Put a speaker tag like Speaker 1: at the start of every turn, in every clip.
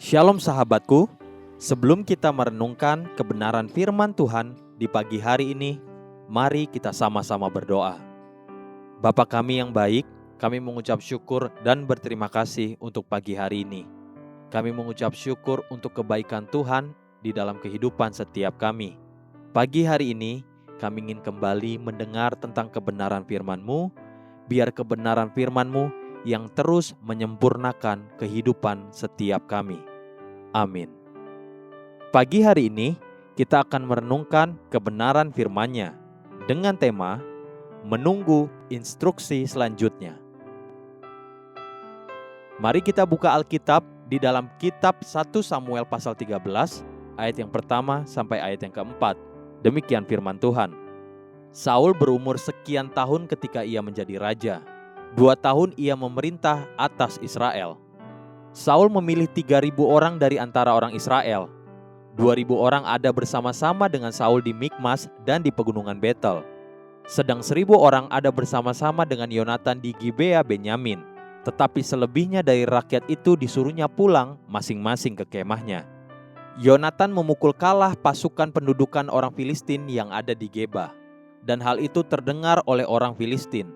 Speaker 1: Shalom sahabatku, sebelum kita merenungkan kebenaran firman Tuhan di pagi hari ini, mari kita sama-sama berdoa. Bapa kami yang baik, kami mengucap syukur dan berterima kasih untuk pagi hari ini. Kami mengucap syukur untuk kebaikan Tuhan di dalam kehidupan setiap kami. Pagi hari ini, kami ingin kembali mendengar tentang kebenaran firman-Mu, biar kebenaran firman-Mu yang terus menyempurnakan kehidupan setiap kami. Amin. Pagi hari ini kita akan merenungkan kebenaran firman-Nya dengan tema menunggu instruksi selanjutnya. Mari kita buka Alkitab di dalam kitab 1 Samuel pasal 13 ayat yang pertama sampai ayat yang keempat. Demikian firman Tuhan. Saul berumur sekian tahun ketika ia menjadi raja. 2 tahun ia memerintah atas Israel. Saul memilih 3.000 orang dari antara orang Israel. 2.000 orang ada bersama-sama dengan Saul di Mikmas dan di pegunungan Betel. Sedang 1.000 orang ada bersama-sama dengan Yonatan di Gibea Benyamin. Tetapi selebihnya dari rakyat itu disuruhnya pulang masing-masing ke kemahnya. Yonatan memukul kalah pasukan pendudukan orang Filistin yang ada di Geba. Dan hal itu terdengar oleh orang Filistin.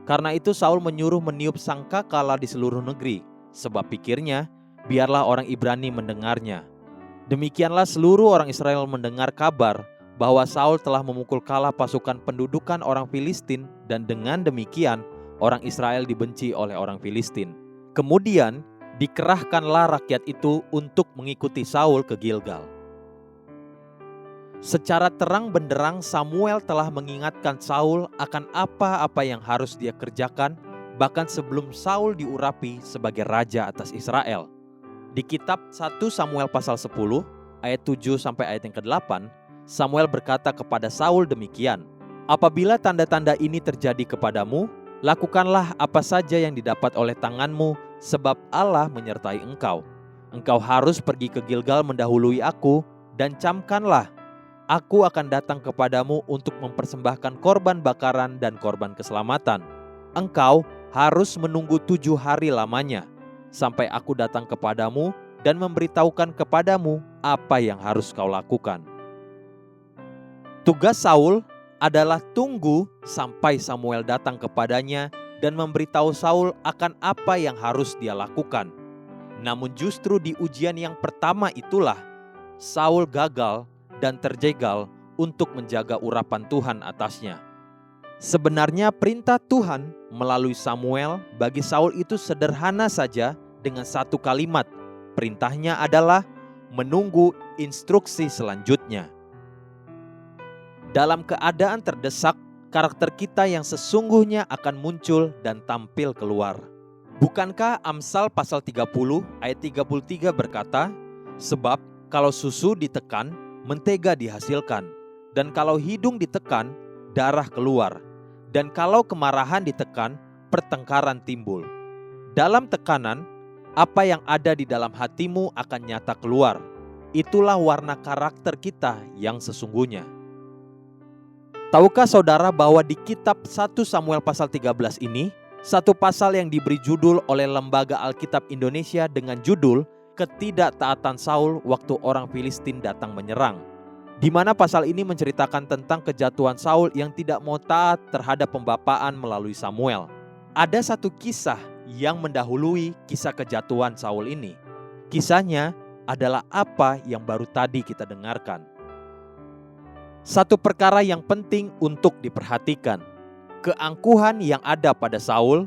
Speaker 1: Karena itu Saul menyuruh meniup sangkakala di seluruh negeri, sebab pikirnya, biarlah orang Ibrani mendengarnya. Demikianlah seluruh orang Israel mendengar kabar bahwa Saul telah memukul kalah pasukan pendudukan orang Filistin, dan dengan demikian orang Israel dibenci oleh orang Filistin. Kemudian dikerahkanlah rakyat itu untuk mengikuti Saul ke Gilgal. Secara terang benderang Samuel telah mengingatkan Saul akan apa-apa yang harus dia kerjakan, bahkan sebelum Saul diurapi sebagai raja atas Israel. Di kitab 1 Samuel pasal 10 ayat 7 sampai ayat yang ke-8, Samuel berkata kepada Saul demikian, "Apabila tanda-tanda ini terjadi kepadamu, lakukanlah apa saja yang didapat oleh tanganmu, sebab Allah menyertai engkau. Engkau harus pergi ke Gilgal mendahului aku, dan camkanlah, aku akan datang kepadamu untuk mempersembahkan korban bakaran dan korban keselamatan. Engkau harus menunggu 7 hari lamanya, sampai aku datang kepadamu dan memberitahukan kepadamu apa yang harus kau lakukan." Tugas Saul adalah tunggu sampai Samuel datang kepadanya dan memberitahu Saul akan apa yang harus dia lakukan. Namun justru di ujian yang pertama itulah Saul gagal dan terjegal untuk menjaga urapan Tuhan atasnya. Sebenarnya perintah Tuhan melalui Samuel bagi Saul itu sederhana saja dengan satu kalimat. Perintahnya adalah menunggu instruksi selanjutnya. Dalam keadaan terdesak, karakter kita yang sesungguhnya akan muncul dan tampil keluar. Bukankah Amsal pasal 30 ayat 33 berkata, "Sebab kalau susu ditekan, mentega dihasilkan, dan kalau hidung ditekan, darah keluar, dan kalau kemarahan ditekan, pertengkaran timbul." Dalam tekanan, apa yang ada di dalam hatimu akan nyata keluar. Itulah warna karakter kita yang sesungguhnya. Tahukah saudara bahwa di kitab 1 Samuel pasal 13 ini, satu pasal yang diberi judul oleh Lembaga Alkitab Indonesia dengan judul Ketidaktaatan Saul waktu orang Filistin datang menyerang, di mana pasal ini menceritakan tentang kejatuhan Saul yang tidak mau taat terhadap pembapaan melalui Samuel. Ada satu kisah yang mendahului kisah kejatuhan Saul ini. Kisahnya adalah apa yang baru tadi kita dengarkan. Satu perkara yang penting untuk diperhatikan, keangkuhan yang ada pada Saul,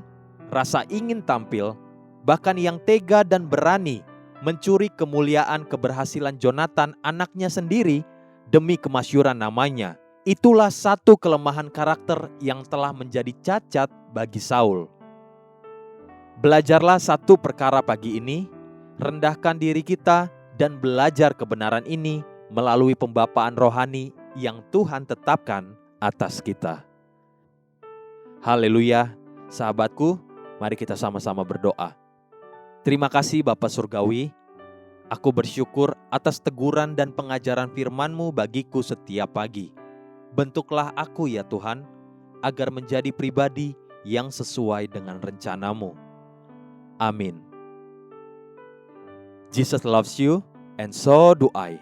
Speaker 1: rasa ingin tampil, bahkan yang tega dan berani mencuri kemuliaan keberhasilan Yonatan anaknya sendiri demi kemasyhuran namanya. Itulah satu kelemahan karakter yang telah menjadi cacat bagi Saul. Belajarlah satu perkara pagi ini, rendahkan diri kita dan belajar kebenaran ini melalui pembapaan rohani yang Tuhan tetapkan atas kita. Haleluya, sahabatku, mari kita sama-sama berdoa. Terima kasih Bapa Surgawi, aku bersyukur atas teguran dan pengajaran firman-Mu bagiku setiap pagi. Bentuklah aku ya Tuhan, agar menjadi pribadi yang sesuai dengan rencana-Mu. Amin. Jesus loves you, and so do I.